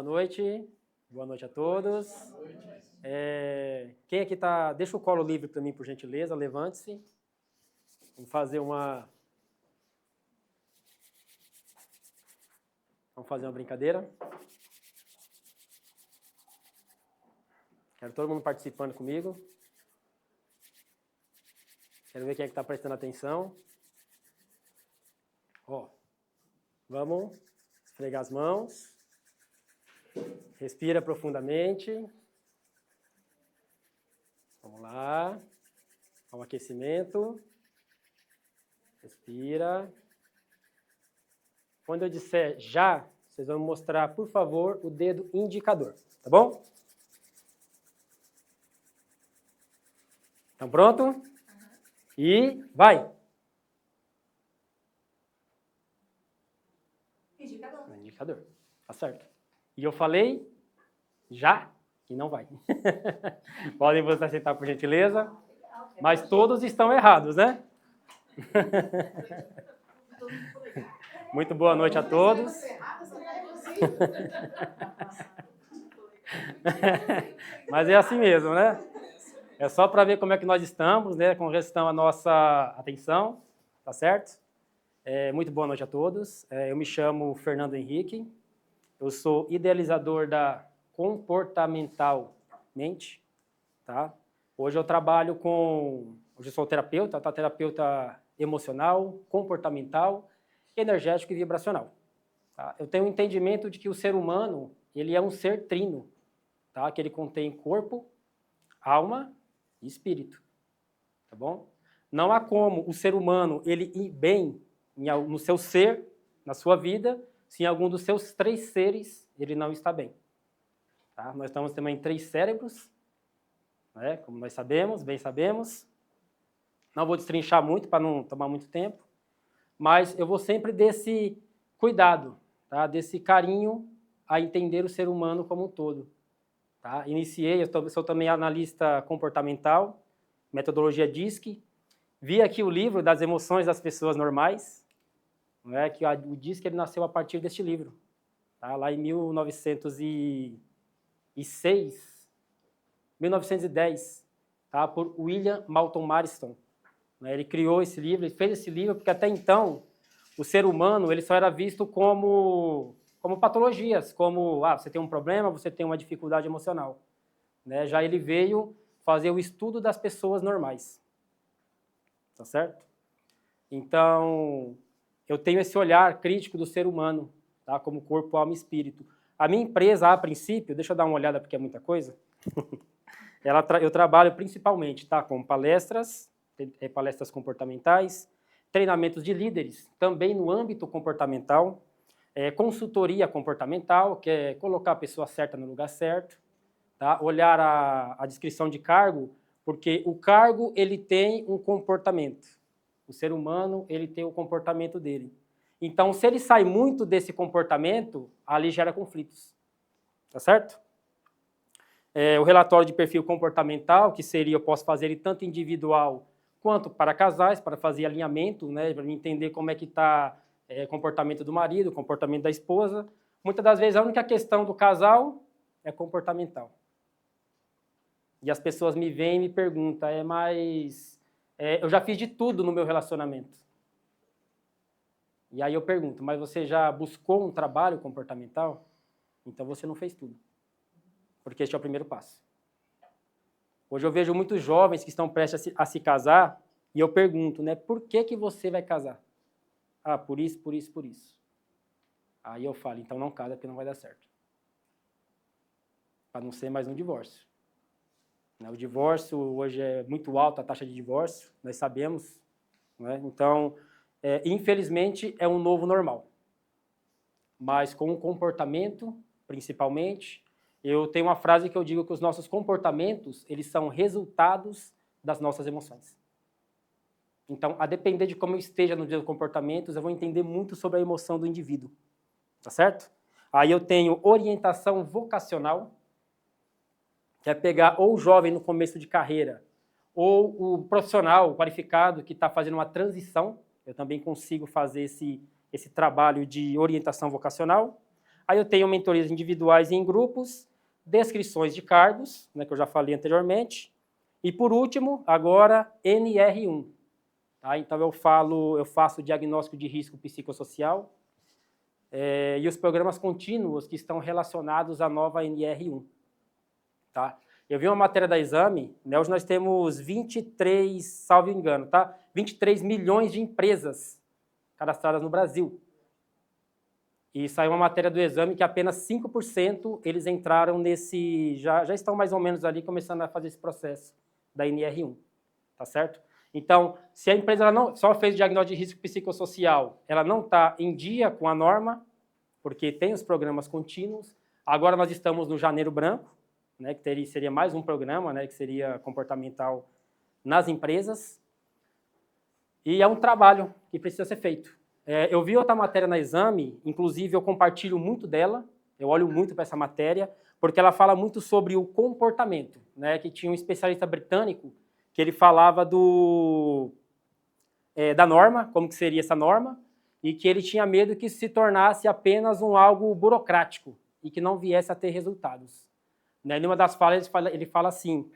Boa noite. Boa noite a todos. Boa noite. Quem aqui está... Deixa o colo livre para mim, por gentileza. Levante-se. Vamos fazer uma brincadeira. Quero todo mundo participando comigo. Quero ver quem é que está prestando atenção. Vamos esfregar as mãos. Respira profundamente. Vamos lá. Ao aquecimento. Respira. Quando eu disser já, vocês vão mostrar, por favor, o dedo indicador. Tá bom? Estão prontos? E vai! Indicador. Tá certo. E eu falei já e não vai. Podem vocês aceitar, por gentileza. Mas todos estão errados, né? Muito boa noite a todos. Mas é assim mesmo, né? É só para ver como é que nós estamos, né? Com relação à nossa atenção, tá certo? Muito boa noite a todos. Eu me chamo Fernando Henrique. Eu sou idealizador da Comportamental Mente, tá? Hoje eu trabalho com... Hoje eu sou terapeuta, tá? Terapeuta emocional, comportamental, energético e vibracional. Tá? Eu tenho um entendimento de que o ser humano, ele é um ser trino, tá? Que ele contém corpo, alma e espírito, tá bom? Não há como o ser humano ele ir bem no seu ser, na sua vida, se em algum dos seus 3 seres ele não está bem. Tá? Nós estamos também em 3 cérebros, né? Como nós sabemos, bem sabemos. Não vou destrinchar muito para não tomar muito tempo, mas eu vou sempre desse cuidado, tá? Desse carinho a entender o ser humano como um todo. Tá? Eu sou também analista comportamental, metodologia DISC. Vi aqui o livro das emoções das pessoas normais, né? Que o DISC ele nasceu a partir deste livro, tá? Lá em 1910, tá? Por William Moulton Marston. Ele criou esse livro, ele fez esse livro porque até então o ser humano ele só era visto como patologias, como você tem um problema, você tem uma dificuldade emocional. Né? Já ele veio fazer o estudo das pessoas normais. Tá certo? Então, eu tenho esse olhar crítico do ser humano, tá? Como corpo, alma e espírito. A minha empresa, a princípio, deixa eu dar uma olhada porque é muita coisa, eu trabalho principalmente com palestras comportamentais, treinamentos de líderes, também no âmbito comportamental, consultoria comportamental, que é colocar a pessoa certa no lugar certo, tá? Olhar a descrição de cargo, porque o cargo ele tem um comportamento. O ser humano ele tem o comportamento dele. Então, se ele sai muito desse comportamento, ali gera conflitos. Tá certo? O relatório de perfil comportamental, que seria, eu posso fazer ele tanto individual quanto para casais, para fazer alinhamento, né, para entender como é que está o comportamento do marido, o comportamento da esposa. Muitas das vezes a única questão do casal é comportamental. E as pessoas me vêm e me perguntam, eu já fiz de tudo no meu relacionamento. E aí eu pergunto, mas você já buscou um trabalho comportamental? Então você não fez tudo. Porque este é o primeiro passo. Hoje eu vejo muitos jovens que estão prestes a se casar e eu pergunto, né, por que você vai casar? Por isso, por isso, por isso. Aí eu falo, então não casa porque não vai dar certo. Para não ser mais um divórcio. O divórcio, hoje é muito alta a taxa de divórcio, nós sabemos. Né? Então, infelizmente, é um novo normal. Mas com o comportamento, principalmente, eu tenho uma frase que eu digo que os nossos comportamentos, eles são resultados das nossas emoções. Então, a depender de como eu esteja nos meus comportamentos, eu vou entender muito sobre a emoção do indivíduo. Tá certo? Aí eu tenho orientação vocacional, que é pegar ou o jovem no começo de carreira, ou o profissional qualificado que está fazendo uma transição, eu também consigo fazer esse trabalho de orientação vocacional. Aí eu tenho mentorias individuais e em grupos, descrições de cargos, né, que eu já falei anteriormente, e por último, agora, NR1. Tá? Então eu faço diagnóstico de risco psicossocial e os programas contínuos que estão relacionados à nova NR1. Tá? Eu vi uma matéria da Exame, né, hoje nós temos 23, salvo engano, tá? 23 milhões de empresas cadastradas no Brasil. E saiu uma matéria do Exame que apenas 5% eles entraram nesse, já estão mais ou menos ali começando a fazer esse processo da NR1, tá certo? Então, se a empresa ela não, só fez o diagnóstico de risco psicossocial, ela não está em dia com a norma, porque tem os programas contínuos. Agora nós estamos no Janeiro Branco, né, que seria mais um programa, né, que seria comportamental nas empresas. E é um trabalho que precisa ser feito. Eu vi outra matéria na Exame, inclusive eu compartilho muito dela, eu olho muito para essa matéria, porque ela fala muito sobre o comportamento, né, que tinha um especialista britânico que ele falava da norma, como que seria essa norma, e que ele tinha medo que se tornasse apenas algo burocrático e que não viesse a ter resultados. Né, em uma das falas ele fala assim,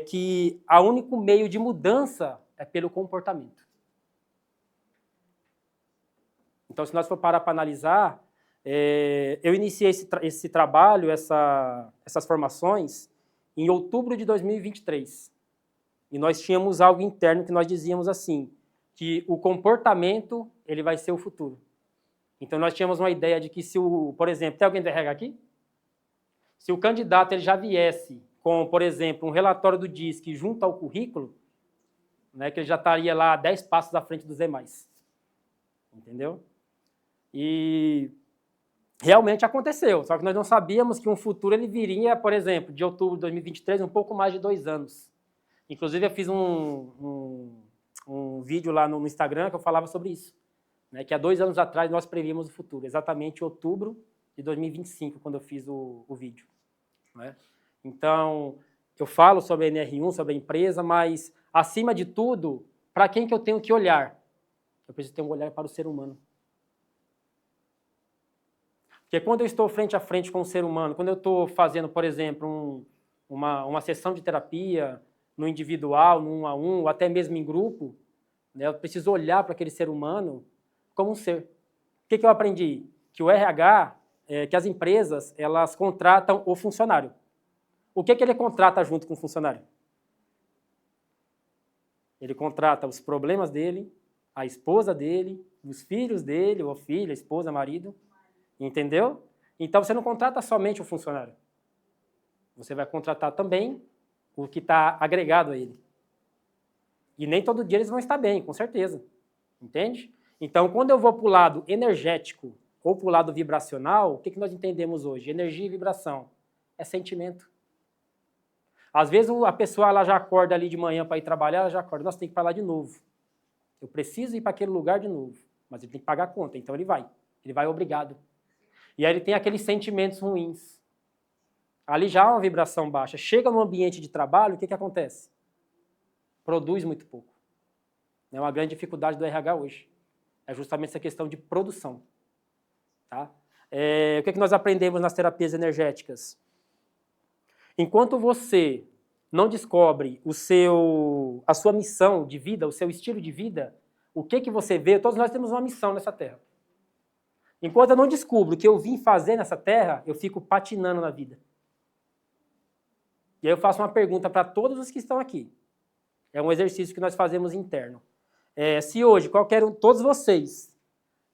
que o único meio de mudança é pelo comportamento. Então, se nós for parar para analisar, eu iniciei esse trabalho, essas formações, em outubro de 2023. E nós tínhamos algo interno que nós dizíamos assim, que o comportamento ele vai ser o futuro. Então, nós tínhamos uma ideia de que por exemplo, tem alguém do RH aqui? Se o candidato ele já viesse com, por exemplo, um relatório do DISC junto ao currículo, né, que ele já estaria lá 10 passos à frente dos demais. Entendeu? E realmente aconteceu, só que nós não sabíamos que um futuro ele viria, por exemplo, de outubro de 2023, um pouco mais de 2 anos. Inclusive, eu fiz um vídeo lá no Instagram que eu falava sobre isso, né, que há 2 anos atrás nós prevíamos o futuro, exatamente em outubro de 2025, quando eu fiz o vídeo. Né? Então, eu falo sobre a NR1, sobre a empresa, mas, acima de tudo, para quem que eu tenho que olhar? Eu preciso ter um olhar para o ser humano. Porque quando eu estou frente a frente com o ser humano, quando eu estou fazendo, por exemplo, uma sessão de terapia, no individual, no 1 a 1, ou até mesmo em grupo, né, eu preciso olhar para aquele ser humano como um ser. O que eu aprendi? Que o RH, que as empresas, elas contratam o funcionário. O que ele contrata junto com o funcionário? Ele contrata os problemas dele, a esposa dele, os filhos dele, ou filha, esposa, marido. Entendeu? Então, você não contrata somente o funcionário. Você vai contratar também o que está agregado a ele. E nem todo dia eles vão estar bem, com certeza. Entende? Então, quando eu vou para o lado energético ou para o lado vibracional, o que nós entendemos hoje? Energia e vibração. É sentimento. Às vezes, a pessoa ela já acorda ali de manhã para ir trabalhar, ela já acorda. Nossa, tem que ir para lá de novo. Eu preciso ir para aquele lugar de novo. Mas ele tem que pagar a conta, então ele vai. Ele vai obrigado. E aí ele tem aqueles sentimentos ruins. Ali já há uma vibração baixa. Chega no ambiente de trabalho, o que acontece? Produz muito pouco. É uma grande dificuldade do RH hoje. É justamente essa questão de produção. Tá? O que nós aprendemos nas terapias energéticas? Enquanto você não descobre a sua missão de vida, o seu estilo de vida, o que você vê, todos nós temos uma missão nessa Terra. Enquanto eu não descubro o que eu vim fazer nessa terra, eu fico patinando na vida. E aí eu faço uma pergunta para todos os que estão aqui. É um exercício que nós fazemos interno. Se hoje todos vocês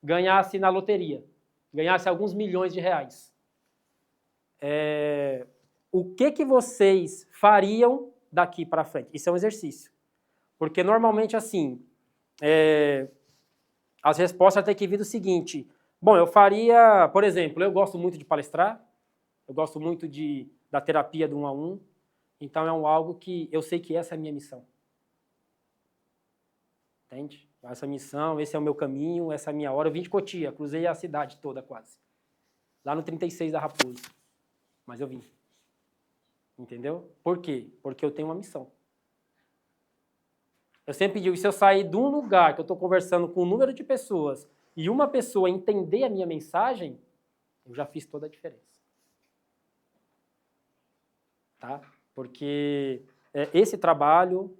ganhassem na loteria, ganhassem alguns milhões de reais, o que vocês fariam daqui para frente? Isso é um exercício. Porque normalmente assim, as respostas têm que vir do seguinte: bom, eu faria, por exemplo, eu gosto muito de palestrar, eu gosto muito da terapia do 1 a 1, então é algo que eu sei que essa é a minha missão. Entende? Essa missão, esse é o meu caminho, essa é a minha hora. Eu vim de Cotia, cruzei a cidade toda quase. Lá no 36 da Raposo. Mas eu vim. Entendeu? Por quê? Porque eu tenho uma missão. Eu sempre digo, se eu sair de um lugar que eu estou conversando com um número de pessoas e uma pessoa entender a minha mensagem, eu já fiz toda a diferença. Tá? Porque esse trabalho,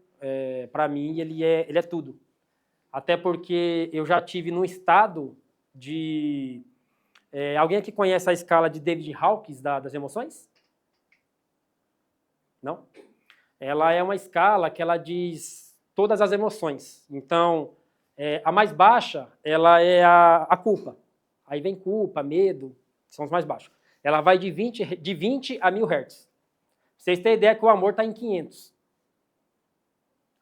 para mim, ele é tudo. Até porque eu já tive num estado de... alguém aqui conhece a escala de David Hawkins das emoções? Não? Ela é uma escala que ela diz todas as emoções. Então, a mais baixa, ela é a culpa. Aí vem culpa, medo, são os mais baixos. Ela vai de 20 a 1000 Hz. Vocês têm ideia que o amor está em 500.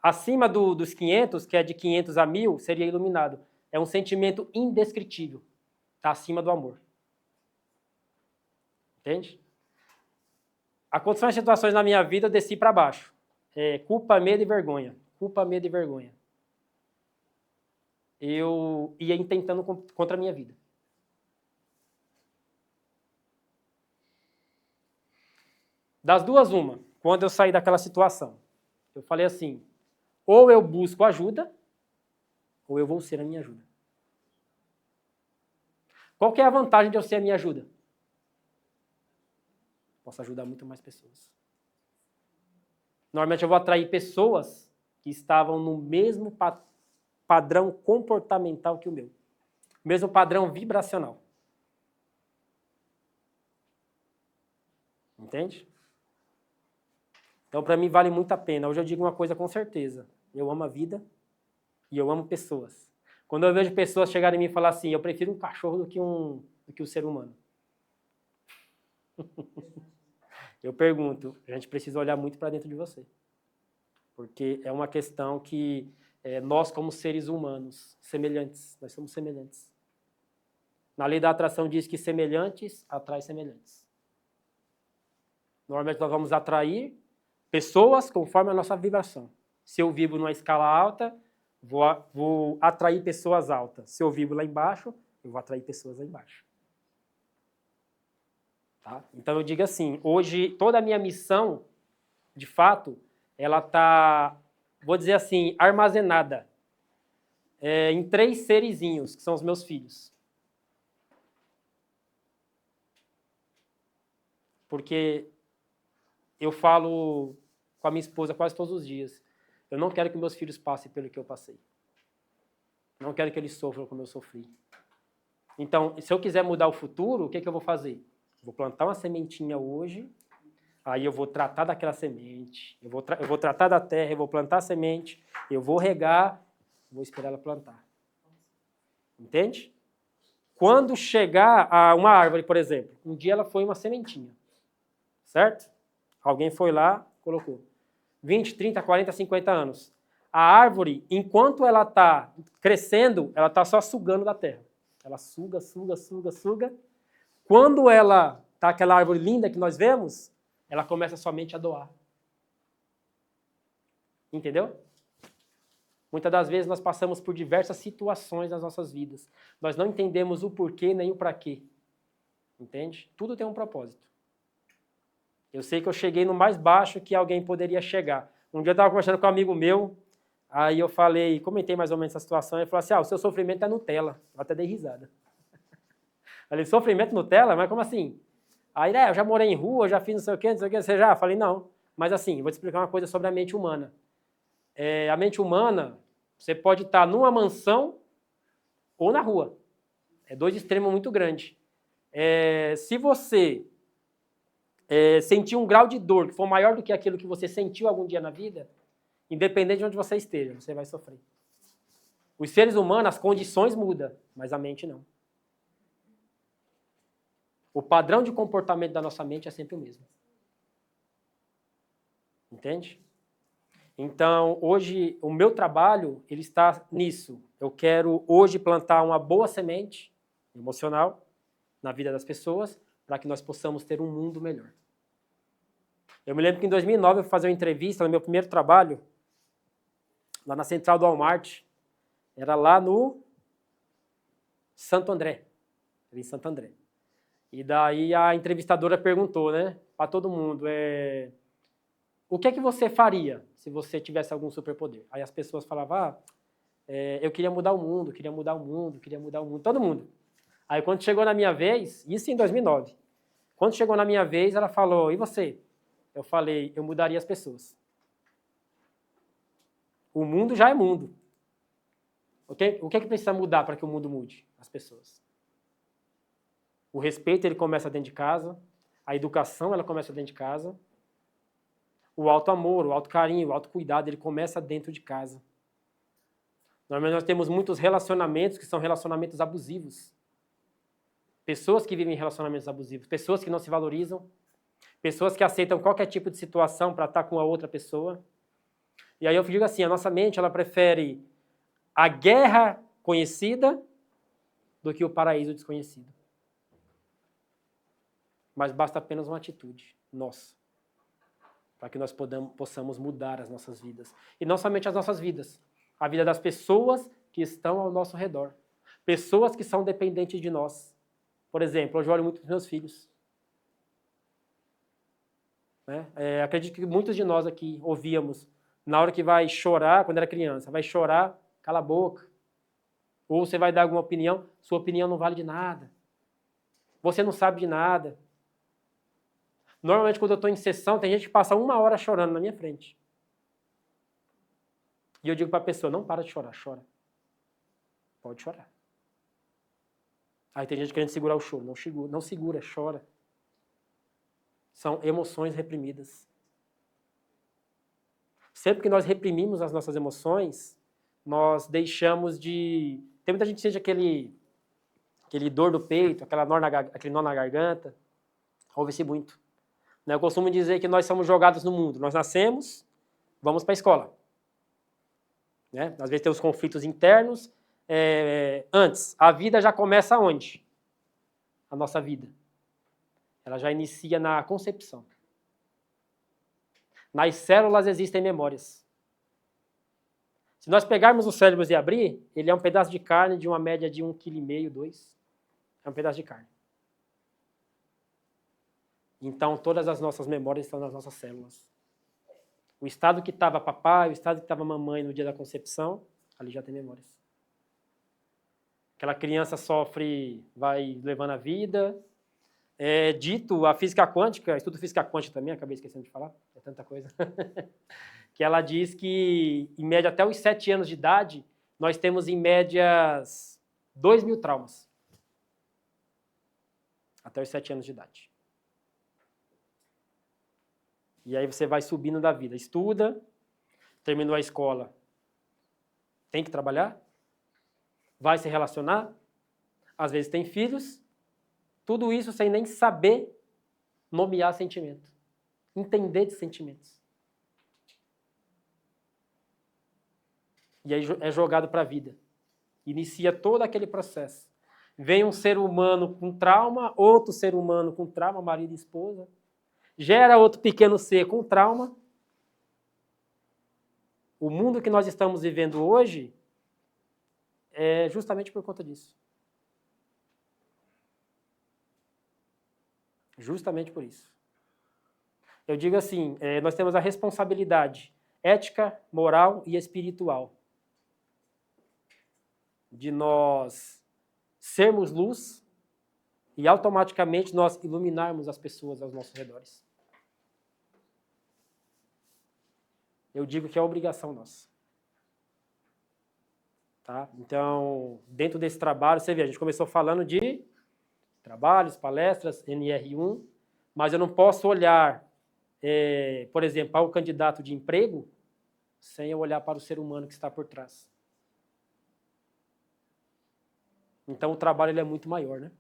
Acima dos 500, que é de 500 a 1000, seria iluminado. É um sentimento indescritível. Está acima do amor. Entende? Aconteceram situações na minha vida, eu desci para baixo. Culpa, medo e vergonha. Culpa, medo e vergonha. Eu ia intentando contra a minha vida. Das duas, uma. Quando eu saí daquela situação, eu falei assim, ou eu busco ajuda, ou eu vou ser a minha ajuda. Qual que é a vantagem de eu ser a minha ajuda? Posso ajudar muito mais pessoas. Normalmente eu vou atrair pessoas que estavam no mesmo padrão comportamental que o meu. Mesmo padrão vibracional. Entende? Então, para mim, vale muito a pena. Hoje eu digo uma coisa com certeza. Eu amo a vida e eu amo pessoas. Quando eu vejo pessoas chegarem em mim e falar assim, eu prefiro um cachorro do que um ser humano. Eu pergunto, a gente precisa olhar muito para dentro de você. Porque é uma questão que nós, como seres humanos, semelhantes, nós somos semelhantes. Na lei da atração diz que semelhantes atrai semelhantes. Normalmente nós vamos atrair pessoas conforme a nossa vibração. Se eu vibro numa escala alta, vou atrair pessoas altas. Se eu vibro lá embaixo, eu vou atrair pessoas lá embaixo. Tá? Então eu digo assim, hoje toda a minha missão, de fato, ela está, vou dizer assim, armazenada em 3 serizinhos, que são os meus filhos. Porque eu falo com a minha esposa quase todos os dias, eu não quero que meus filhos passem pelo que eu passei. Não quero que eles sofram como eu sofri. Então, se eu quiser mudar o futuro, o que eu vou fazer? Vou plantar uma sementinha hoje, aí eu vou tratar daquela semente, eu vou tratar da terra, eu vou plantar a semente, eu vou regar, vou esperar ela plantar. Entende? Quando chegar a uma árvore, por exemplo, um dia ela foi uma sementinha, certo? Alguém foi lá, colocou. 20, 30, 40, 50 anos. A árvore, enquanto ela está crescendo, ela está só sugando da terra. Ela suga, suga, suga, suga. Quando ela está aquela árvore linda que nós vemos, ela começa somente a doar. Entendeu? Muitas das vezes nós passamos por diversas situações nas nossas vidas. Nós não entendemos o porquê nem o para quê. Entende? Tudo tem um propósito. Eu sei que eu cheguei no mais baixo que alguém poderia chegar. Um dia eu estava conversando com um amigo meu, aí eu comentei mais ou menos essa situação, ele falou assim, o seu sofrimento é Nutella. Eu até dei risada. Eu falei, sofrimento Nutella? Mas como assim? Aí, eu já morei em rua, já fiz não sei o quê, você já? Eu falei, não. Mas assim, vou te explicar uma coisa sobre a mente humana. A mente humana, você pode estar numa mansão ou na rua. É 2 extremos muito grandes. Se você sentir um grau de dor que for maior do que aquilo que você sentiu algum dia na vida, independente de onde você esteja, você vai sofrer. Os seres humanos, as condições mudam, mas a mente não. O padrão de comportamento da nossa mente é sempre o mesmo. Entende? Então, hoje, o meu trabalho, ele está nisso. Eu quero hoje plantar uma boa semente emocional na vida das pessoas, para que nós possamos ter um mundo melhor. Eu me lembro que em 2009 eu fui fazer uma entrevista no meu primeiro trabalho, lá na central do Walmart, era lá no Santo André, em Santo André. E daí a entrevistadora perguntou, né, para todo mundo, o que é que você faria se você tivesse algum superpoder? Aí as pessoas falavam, eu queria mudar o mundo, queria mudar o mundo, queria mudar o mundo, todo mundo. Aí quando chegou na minha vez, isso em 2009, quando chegou na minha vez, ela falou, e você? Eu falei, eu mudaria as pessoas. O mundo já é mundo. O que é que precisa mudar para que o mundo mude? As pessoas. O respeito, ele começa dentro de casa. A educação, ela começa dentro de casa. O alto amor, o alto carinho, o alto cuidado, ele começa dentro de casa. Normalmente nós temos muitos relacionamentos que são relacionamentos abusivos. Pessoas que vivem em relacionamentos abusivos, pessoas que não se valorizam, pessoas que aceitam qualquer tipo de situação para estar com a outra pessoa. E aí eu digo assim, a nossa mente, ela prefere a guerra conhecida do que o paraíso desconhecido. Mas basta apenas uma atitude nossa, para que nós possamos mudar as nossas vidas. E não somente as nossas vidas, a vida das pessoas que estão ao nosso redor. Pessoas que são dependentes de nós. Por exemplo, hoje eu olho muito para os meus filhos. Acredito que muitos de nós aqui ouvíamos, na hora que vai chorar, quando era criança, vai chorar, cala a boca. Ou você vai dar alguma opinião, sua opinião não vale de nada. Você não sabe de nada. Normalmente, quando eu estou em sessão, tem gente que passa 1 hora chorando na minha frente. E eu digo para a pessoa, não para de chorar, chora. Pode chorar. Aí tem gente querendo segurar o choro. Não segura, chora. São emoções reprimidas. Sempre que nós reprimimos as nossas emoções, nós deixamos de... Tem muita gente que sente aquele dor do peito, aquele nó na garganta. Ouve-se muito. Eu costumo dizer que nós somos jogados no mundo. Nós nascemos, vamos para a escola. Às vezes tem os conflitos internos. Antes, a vida já começa onde? A nossa vida. Ela já inicia na concepção. Nas células existem memórias. Se nós pegarmos os cérebros e abrir, ele é um pedaço de carne de uma média de 1,5 kg, 2. É um pedaço de carne. Então, todas as nossas memórias estão nas nossas células. O estado que estava papai, o estado que estava mamãe no dia da concepção, ali já tem memórias. Aquela criança sofre, vai levando a vida. Dito a física quântica, estudo física quântica também, acabei esquecendo de falar, é tanta coisa, que ela diz que, em média, até os 7 anos de idade, nós temos, em média, 2.000 traumas. Até os 7 anos de idade. E aí você vai subindo da vida. Estuda, terminou a escola, tem que trabalhar, vai se relacionar, às vezes tem filhos, tudo isso sem nem saber nomear sentimento, entender de sentimentos. E aí é jogado para a vida. Inicia todo aquele processo. Vem um ser humano com trauma, outro ser humano com trauma, marido e esposa, gera outro pequeno ser com trauma. O mundo que nós estamos vivendo hoje é justamente por conta disso. Justamente por isso. Eu digo assim, nós temos a responsabilidade ética, moral e espiritual de nós sermos luz e automaticamente nós iluminarmos as pessoas aos nossos redores. Eu digo que é obrigação nossa. Tá? Então, dentro desse trabalho, você vê, a gente começou falando de trabalhos, palestras, NR1, mas eu não posso olhar, por exemplo, para o candidato de emprego sem eu olhar para o ser humano que está por trás. Então, o trabalho ele é muito maior, né?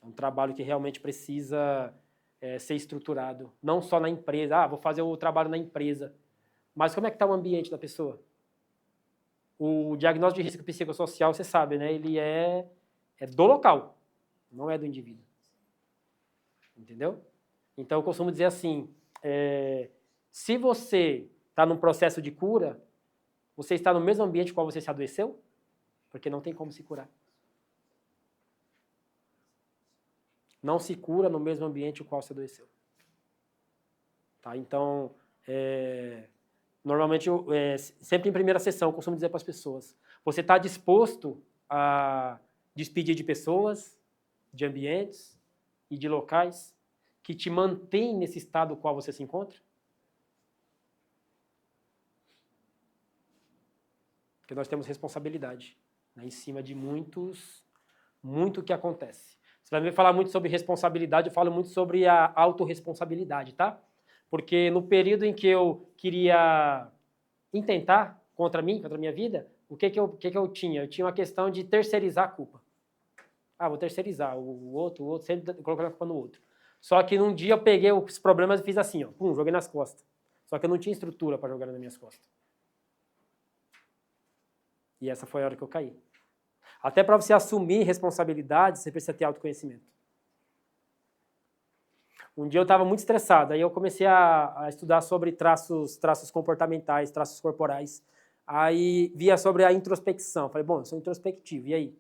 É um trabalho que realmente precisa ser estruturado, não só na empresa. Vou fazer o trabalho na empresa. Mas como é que está o ambiente da pessoa? O diagnóstico de risco psicossocial, você sabe, né? Ele é do local, não é do indivíduo. Entendeu? Então, eu costumo dizer assim, se você está num processo de cura, você está no mesmo ambiente com qual você se adoeceu? Porque não tem como se curar. Não se cura no mesmo ambiente com qual se adoeceu. Tá? Então, normalmente, sempre em primeira sessão, eu costumo dizer para as pessoas, você está disposto a despedir de pessoas, de ambientes e de locais que te mantêm nesse estado no qual você se encontra? Porque nós temos responsabilidade, né, em cima de muito que acontece. Você vai me falar muito sobre responsabilidade, eu falo muito sobre a autorresponsabilidade, tá? Porque no período em que eu queria intentar contra mim, contra a minha vida, o que eu tinha? Eu tinha uma questão de terceirizar a culpa. Ah, vou terceirizar, o outro sempre colocando a culpa no outro. Só que num dia eu peguei os problemas e fiz assim, ó, pum, joguei nas costas. Só que eu não tinha estrutura para jogar nas minhas costas. E essa foi a hora que eu caí. Até para você assumir responsabilidade, você precisa ter autoconhecimento. Um dia eu estava muito estressado, aí eu comecei a estudar sobre traços comportamentais, traços corporais. Aí via sobre a introspecção. Falei, bom, eu sou introspectivo, e aí?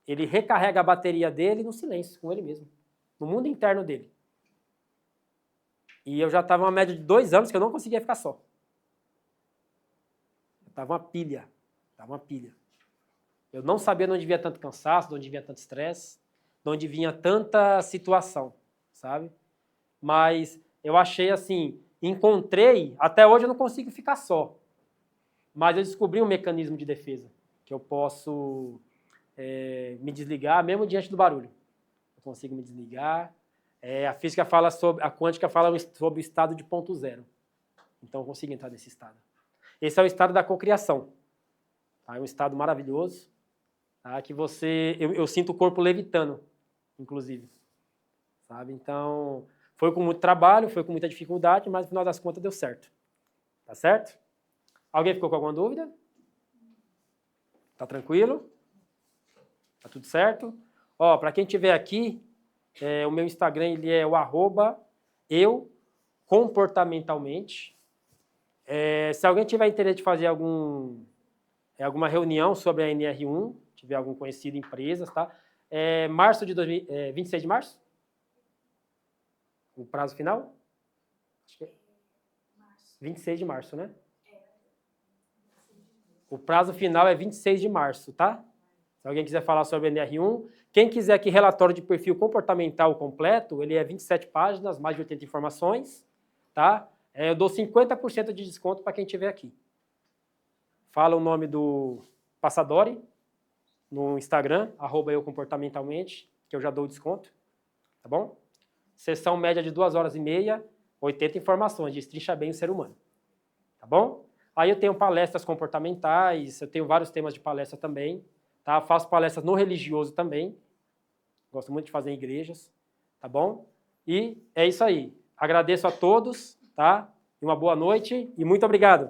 Ele recarrega a bateria dele no silêncio, com ele mesmo, no mundo interno dele. E eu já estava uma média de 2 anos que eu não conseguia ficar só. Estava uma pilha. Eu não sabia de onde vinha tanto cansaço, de onde vinha tanto estresse, de onde vinha tanta situação, sabe? Mas eu achei assim, encontrei, até hoje eu não consigo ficar só, mas eu descobri um mecanismo de defesa, que eu posso me desligar mesmo diante do barulho. Eu consigo me desligar. A física fala sobre, a quântica fala sobre o estado de ponto zero. Então eu consigo entrar nesse estado. Esse é o estado da cocriação. Tá? É um estado maravilhoso, tá? Que eu sinto o corpo levitando, inclusive. Sabe? Então, foi com muito trabalho, foi com muita dificuldade, mas no final das contas deu certo. Tá certo? Alguém ficou com alguma dúvida? Tá tranquilo? Tá tudo certo? Ó, para quem estiver aqui, o meu Instagram ele é o @eucomportamentalmente. Se alguém tiver interesse de fazer alguma reunião sobre a NR1, tiver algum conhecido em empresas, tá? 26 de março? O prazo final? Acho que é 26 de março, né? O prazo final é 26 de março, tá? Se alguém quiser falar sobre a NR1, quem quiser aqui relatório de perfil comportamental completo, ele é 27 páginas, mais de 80 informações, tá? Eu dou 50% de desconto para quem estiver aqui. Fala o nome do Passadori no Instagram, @eucomportamentalmente, que eu já dou o desconto, tá bom? Sessão média de 2h30, 80 informações, destrincha bem o ser humano, tá bom? Aí eu tenho palestras comportamentais, eu tenho vários temas de palestra também, tá? Faço palestras no religioso também, gosto muito de fazer em igrejas, tá bom? E é isso aí. Agradeço a todos, tá? E uma boa noite e muito obrigado.